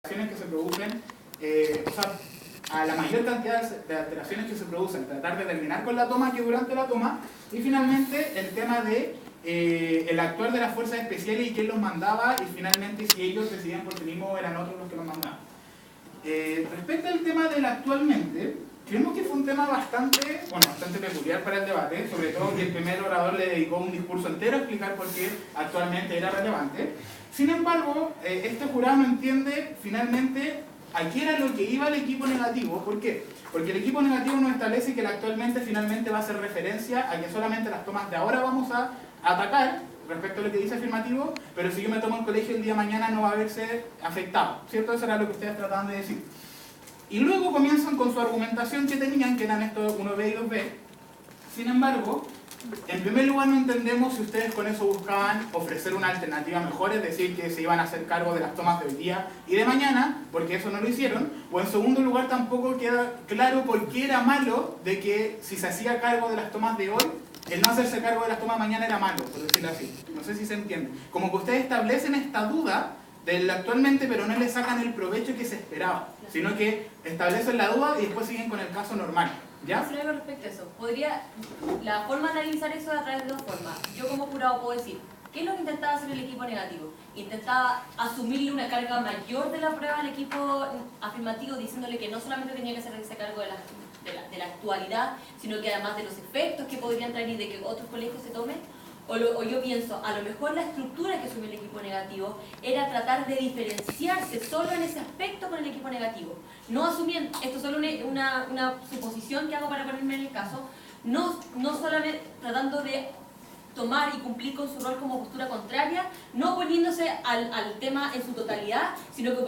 que se producen, o sea, a la mayor cantidad de alteraciones que se producen, tratar de terminar con la toma que durante la toma, y finalmente el tema de el actuar de las fuerzas especiales y quién los mandaba, y finalmente si ellos decidían por sí mismos o eran otros los que los mandaban. Respecto al tema del actualmente, creemos que fue un tema bastante peculiar para el debate, sobre todo que el primer orador le dedicó un discurso entero a explicar por qué actualmente era relevante. Sin embargo, este jurado no entiende finalmente a qué era lo que iba el equipo negativo. ¿Por qué? Porque el equipo negativo nos establece que el actualmente finalmente va a hacer referencia a que solamente las tomas de ahora vamos a atacar respecto a lo que dice afirmativo, pero si yo me tomo el colegio el día de mañana no va a verse afectado, ¿cierto? Eso era lo que ustedes trataban de decir. Y luego comienzan con su argumentación que tenían, que eran estos 1B y 2B. Sin embargo, en primer lugar no entendemos si ustedes con eso buscaban ofrecer una alternativa mejor, es decir, que se iban a hacer cargo de las tomas de hoy día y de mañana, porque eso no lo hicieron, o en segundo lugar tampoco queda claro por qué era malo de que si se hacía cargo de las tomas de hoy, el no hacerse cargo de las tomas de mañana era malo, por decirlo así. No sé si se entiende. Como que ustedes establecen esta duda del actualmente, pero no le sacan el provecho que se esperaba, sino que establecen la duda y después siguen con el caso normal. ¿Ya? Algo respecto a eso. La forma de analizar eso es a través de dos formas. Yo como jurado puedo decir, ¿qué es lo que intentaba hacer el equipo negativo? Intentaba asumirle una carga mayor de la prueba al equipo afirmativo, diciéndole que no solamente tenía que hacerse cargo de la actualidad, sino que además de los efectos que podrían traer y de que otros colegios se tomen. O yo pienso, a lo mejor la estructura que asumió el equipo negativo era tratar de diferenciarse solo en ese aspecto con el equipo negativo. No asumiendo, esto es solo una suposición que hago para ponerme en el caso, no solamente tratando de tomar y cumplir con su rol como postura contraria, no oponiéndose al tema en su totalidad, sino que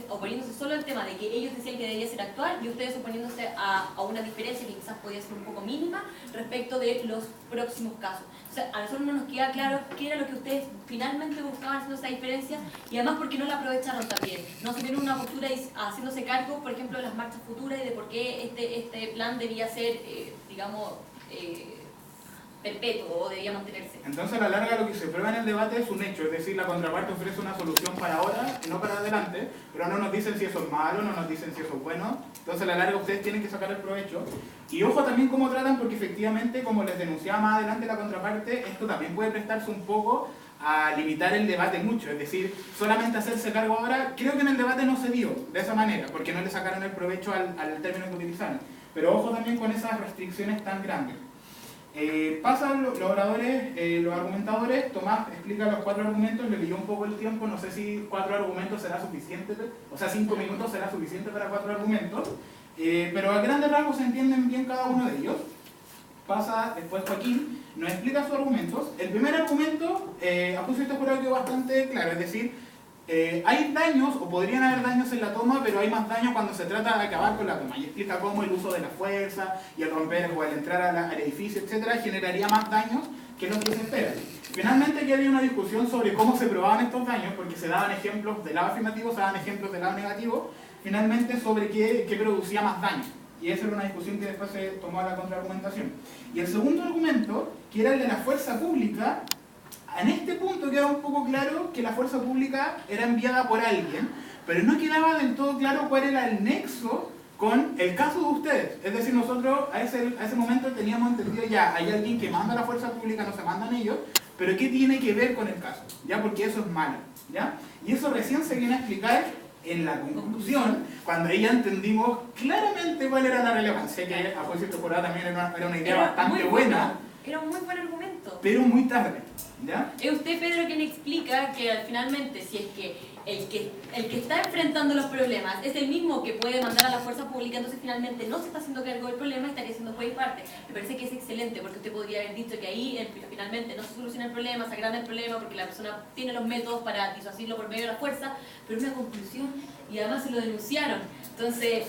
oponiéndose solo al tema de que ellos decían que debía ser actual y ustedes oponiéndose a una diferencia que quizás podía ser un poco mínima respecto de los próximos casos. O sea, a nosotros no nos queda claro qué era lo que ustedes finalmente buscaban haciendo esa diferencia y además porque no la aprovecharon también. No asumieron una postura haciéndose cargo, por ejemplo, de las marchas futuras y de por qué este plan debía ser, perpetuo o debía mantenerse. Entonces a la larga lo que se prueba en el debate es un hecho, es decir, la contraparte ofrece una solución para ahora y no para adelante, pero no nos dicen si eso es malo, no nos dicen si eso es bueno, entonces a la larga ustedes tienen que sacar el provecho. Y ojo también cómo tratan, porque efectivamente, como les denunciaba más adelante la contraparte, esto también puede prestarse un poco a limitar el debate mucho, es decir, solamente hacerse cargo ahora, creo que en el debate no se dio de esa manera, porque no le sacaron el provecho al término que utilizaron, pero ojo también con esas restricciones tan grandes. Pasan los oradores, los argumentadores. Tomás explica los 4 argumentos, le leyó un poco el tiempo, no sé si 4 argumentos será suficiente, o sea 5 minutos será suficiente para 4 argumentos, pero a grandes rasgos se entienden bien cada uno de ellos. Pasa después Joaquín, nos explica sus argumentos. El primer argumento, a juicio de este jurado, quedó bastante claro, es decir, hay daños, o podrían haber daños en la toma, pero hay más daño cuando se trata de acabar con la toma. Y explica cómo el uso de la fuerza, y el romper o el entrar al edificio, etc., generaría más daños que los que se esperan. Finalmente aquí había una discusión sobre cómo se probaban estos daños, porque se daban ejemplos del lado afirmativo, se daban ejemplos del lado negativo, finalmente sobre qué producía más daño. Y esa era una discusión que después se tomó a la contraargumentación. Y el segundo argumento, que era el de la fuerza pública, en este punto queda un poco claro que la fuerza pública era enviada por alguien, pero no quedaba del todo claro cuál era el nexo con el caso de ustedes. Es decir, nosotros a ese momento teníamos entendido ya, hay alguien que manda a la fuerza pública, no se mandan ellos, pero ¿qué tiene que ver con el caso? ¿Ya? Porque eso es malo, ¿ya? Y eso recién se viene a explicar en la conclusión, cuando ahí ya entendimos claramente cuál era la relevancia, que a juicio de jurado también era una idea bastante buena. Era un muy buen argumento. Pero muy tarde, ¿ya? Es usted, Pedro, quien explica que finalmente, si es que el que está enfrentando los problemas es el mismo que puede mandar a la fuerza pública, entonces finalmente no se está haciendo cargo del problema y estaría haciendo juez y parte. Me parece que es excelente, porque usted podría haber dicho que ahí finalmente no se soluciona el problema, se agranda el problema porque la persona tiene los métodos para disuadirlo por medio de la fuerza, pero es una conclusión y además se lo denunciaron. Entonces,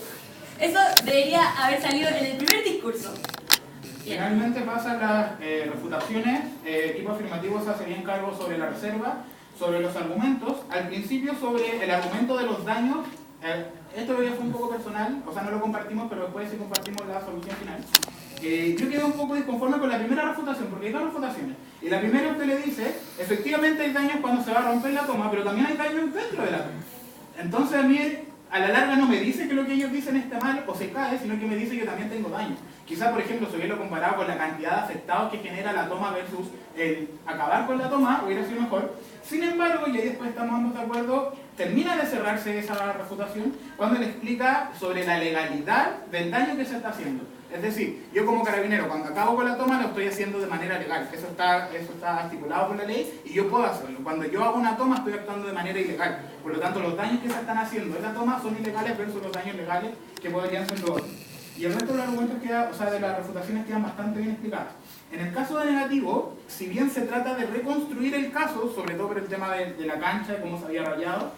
eso debería haber salido en el primer discurso. Finalmente pasan las refutaciones, equipo afirmativo se hace bien cargo sobre la reserva, sobre los argumentos. Al principio sobre el argumento de los daños, esto ya fue un poco personal, o sea no lo compartimos, pero después sí compartimos la solución final. Yo quedé un poco disconforme con la primera refutación, porque hay 2 refutaciones. Y la primera usted le dice, efectivamente hay daños cuando se va a romper la toma, pero también hay daños dentro de la toma. Entonces a mí, a la larga no me dice que lo que ellos dicen está mal o se cae, sino que me dice que yo también tengo daño. Quizá, por ejemplo, si hubiera comparado con la cantidad de afectados que genera la toma versus el acabar con la toma, hubiera sido mejor. Sin embargo, y ahí después estamos ambos de acuerdo, termina de cerrarse esa refutación cuando le explica sobre la legalidad del daño que se está haciendo. Es decir, yo como carabinero, cuando acabo con la toma, lo estoy haciendo de manera legal. Eso está estipulado por la ley y yo puedo hacerlo. Cuando yo hago una toma, estoy actuando de manera ilegal. Por lo tanto, los daños que se están haciendo en la toma son ilegales versus los daños legales que podrían ser los otros. Y el resto de los argumentos de las refutaciones quedan bastante bien explicados. En el caso de negativo, si bien se trata de reconstruir el caso, sobre todo por el tema de la cancha, de cómo se había rayado,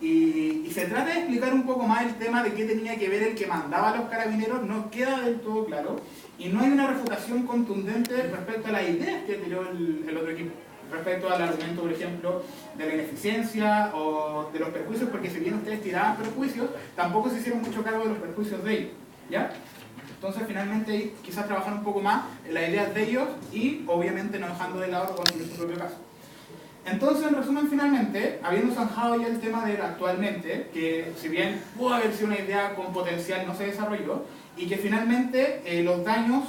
y se trata de explicar un poco más el tema de qué tenía que ver el que mandaba a los carabineros, no queda del todo claro, y no hay una refutación contundente respecto a las ideas que tiró el otro equipo, respecto al argumento, por ejemplo, de la ineficiencia o de los perjuicios, porque si bien ustedes tiraban perjuicios, tampoco se hicieron mucho cargo de los perjuicios de ellos, ¿ya? Entonces, finalmente, quizás trabajar un poco más en las ideas de ellos y, obviamente, no dejando de lado construir su propio caso. Entonces, en resumen, finalmente, habiendo zanjado ya el tema del actualmente, que si bien pudo haber sido una idea con potencial, no se desarrolló, y que finalmente los daños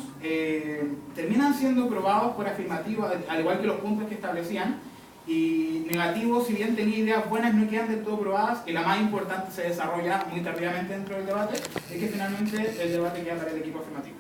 terminan siendo probados por afirmativo, al igual que los puntos que establecían, y negativos, si bien tenía ideas buenas, no quedan del todo probadas, y la más importante se desarrolla muy tardíamente dentro del debate, es que finalmente el debate queda para el equipo afirmativo.